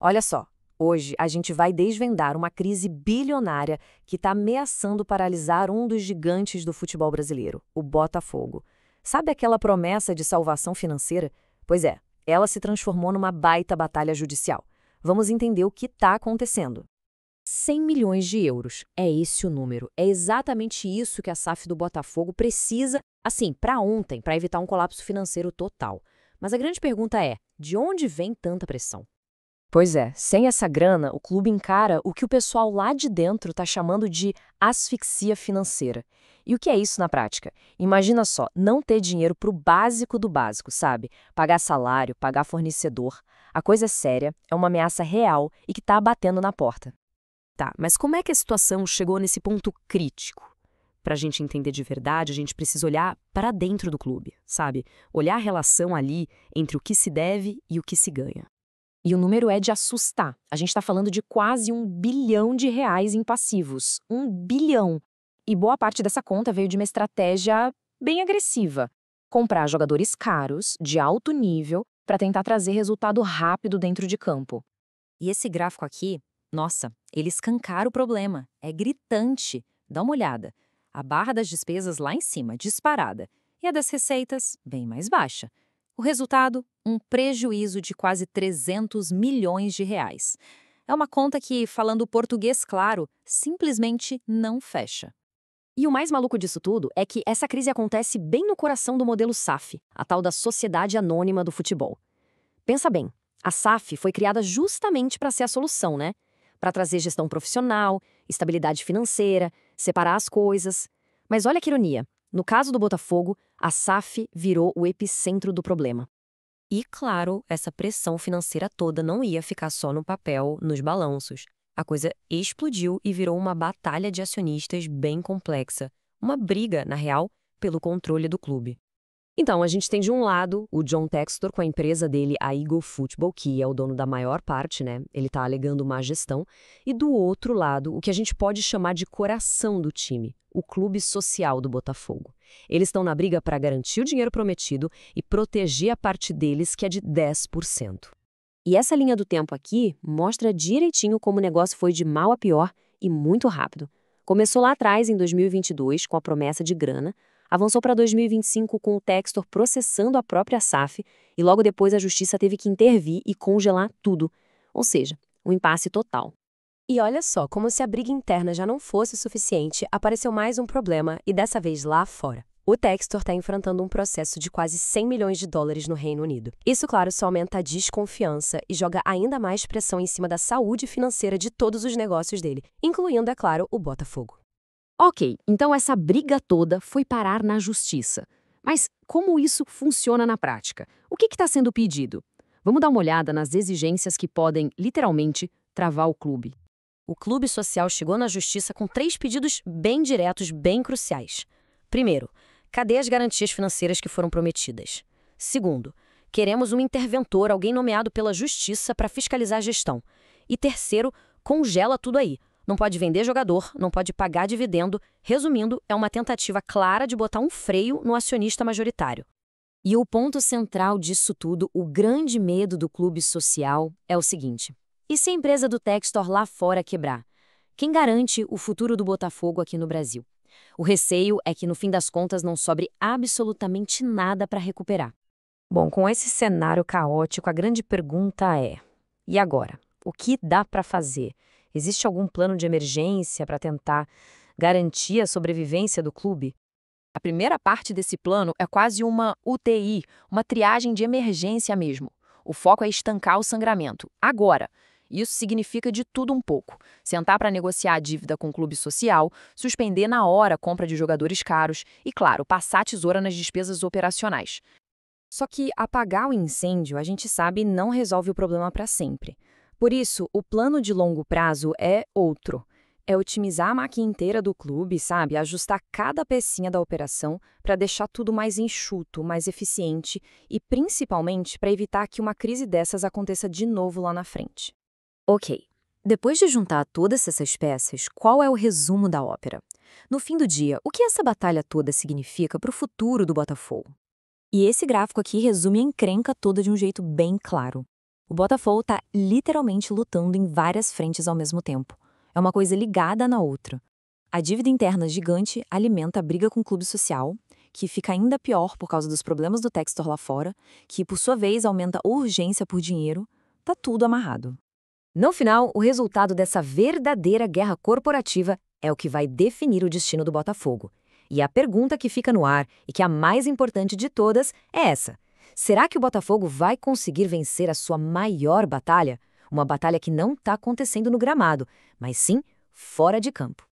Olha só, hoje a gente vai desvendar uma crise bilionária que está ameaçando paralisar um dos gigantes do futebol brasileiro, o Botafogo. Sabe aquela promessa de salvação financeira? Pois é, ela se transformou numa baita batalha judicial. Vamos entender o que está acontecendo. 100 milhões de euros. É esse o número. É exatamente isso que a SAF do Botafogo precisa, assim, para ontem, para evitar um colapso financeiro total. Mas a grande pergunta é, de onde vem tanta pressão? Pois é, sem essa grana, o clube encara o que o pessoal lá de dentro está chamando de asfixia financeira. E o que é isso na prática? Imagina só, não ter dinheiro para o básico do básico, sabe? Pagar salário, pagar fornecedor. A coisa é séria, é uma ameaça real e que está batendo na porta. Tá, mas como é que a situação chegou nesse ponto crítico? Para a gente entender de verdade, a gente precisa olhar para dentro do clube, sabe? Olhar a relação ali entre o que se deve e o que se ganha. E o número é de assustar. A gente está falando de quase R$ 1 bilhão em passivos. 1 bilhão! E boa parte dessa conta veio de uma estratégia bem agressiva. Comprar jogadores caros, de alto nível, para tentar trazer resultado rápido dentro de campo. E esse gráfico aqui, nossa, ele escancara o problema. É gritante. Dá uma olhada. A barra das despesas lá em cima, disparada. E a das receitas, bem mais baixa. O resultado, um prejuízo de quase 300 milhões de reais. É uma conta que, falando português claro, simplesmente não fecha. E o mais maluco disso tudo é que essa crise acontece bem no coração do modelo SAF, a tal da Sociedade Anônima do Futebol. Pensa bem, a SAF foi criada justamente para ser a solução, né? Para trazer gestão profissional, estabilidade financeira, separar as coisas. Mas olha que ironia. No caso do Botafogo, a SAF virou o epicentro do problema. E, claro, essa pressão financeira toda não ia ficar só no papel, nos balanços. A coisa explodiu e virou uma batalha de acionistas bem complexa. Uma briga, na real, pelo controle do clube. Então, a gente tem de um lado o John Textor com a empresa dele, a Eagle Football, que é o dono da maior parte, né? Ele está alegando má gestão. E do outro lado, o que a gente pode chamar de coração do time, o clube social do Botafogo. Eles estão na briga para garantir o dinheiro prometido e proteger a parte deles, que é de 10%. E essa linha do tempo aqui mostra direitinho como o negócio foi de mal a pior e muito rápido. Começou lá atrás, em 2022, com a promessa de grana, avançou para 2025 com o Textor processando a própria SAF e logo depois a justiça teve que intervir e congelar tudo. Ou seja, um impasse total. E olha só, como se a briga interna já não fosse suficiente, apareceu mais um problema e dessa vez lá fora. O Textor está enfrentando um processo de quase 100 milhões de dólares no Reino Unido. Isso, claro, só aumenta a desconfiança e joga ainda mais pressão em cima da saúde financeira de todos os negócios dele, incluindo, é claro, o Botafogo. Ok, então essa briga toda foi parar na justiça. Mas como isso funciona na prática? O que está sendo pedido? Vamos dar uma olhada nas exigências que podem, literalmente, travar o clube. O clube social chegou na justiça com 3 pedidos bem diretos, bem cruciais. Primeiro, cadê as garantias financeiras que foram prometidas? Segundo, queremos um interventor, alguém nomeado pela justiça para fiscalizar a gestão. E terceiro, congela tudo aí. Não pode vender jogador, não pode pagar dividendo. Resumindo, é uma tentativa clara de botar um freio no acionista majoritário. E o ponto central disso tudo, o grande medo do clube social, é o seguinte. E se a empresa do Textor lá fora quebrar? Quem garante o futuro do Botafogo aqui no Brasil? O receio é que, no fim das contas, não sobre absolutamente nada para recuperar. Bom, com esse cenário caótico, a grande pergunta é: e agora? O que dá para fazer? Existe algum plano de emergência para tentar garantir a sobrevivência do clube? A primeira parte desse plano é quase uma UTI, uma triagem de emergência mesmo. O foco é estancar o sangramento, agora. Isso significa de tudo um pouco. Sentar para negociar a dívida com o clube social, suspender na hora a compra de jogadores caros e, claro, passar a tesoura nas despesas operacionais. Só que apagar o incêndio, a gente sabe, não resolve o problema para sempre. Por isso, o plano de longo prazo é outro. É otimizar a máquina inteira do clube, sabe? Ajustar cada pecinha da operação para deixar tudo mais enxuto, mais eficiente e, principalmente, para evitar que uma crise dessas aconteça de novo lá na frente. Ok, depois de juntar todas essas peças, qual é o resumo da ópera? No fim do dia, o que essa batalha toda significa para o futuro do Botafogo? E esse gráfico aqui resume a encrenca toda de um jeito bem claro. O Botafogo está literalmente lutando em várias frentes ao mesmo tempo. É uma coisa ligada na outra. A dívida interna gigante alimenta a briga com o clube social, que fica ainda pior por causa dos problemas do Textor lá fora, que por sua vez aumenta a urgência por dinheiro. Tá tudo amarrado. No final, o resultado dessa verdadeira guerra corporativa é o que vai definir o destino do Botafogo. E a pergunta que fica no ar, e que é a mais importante de todas, é essa: será que o Botafogo vai conseguir vencer a sua maior batalha? Uma batalha que não está acontecendo no gramado, mas sim fora de campo.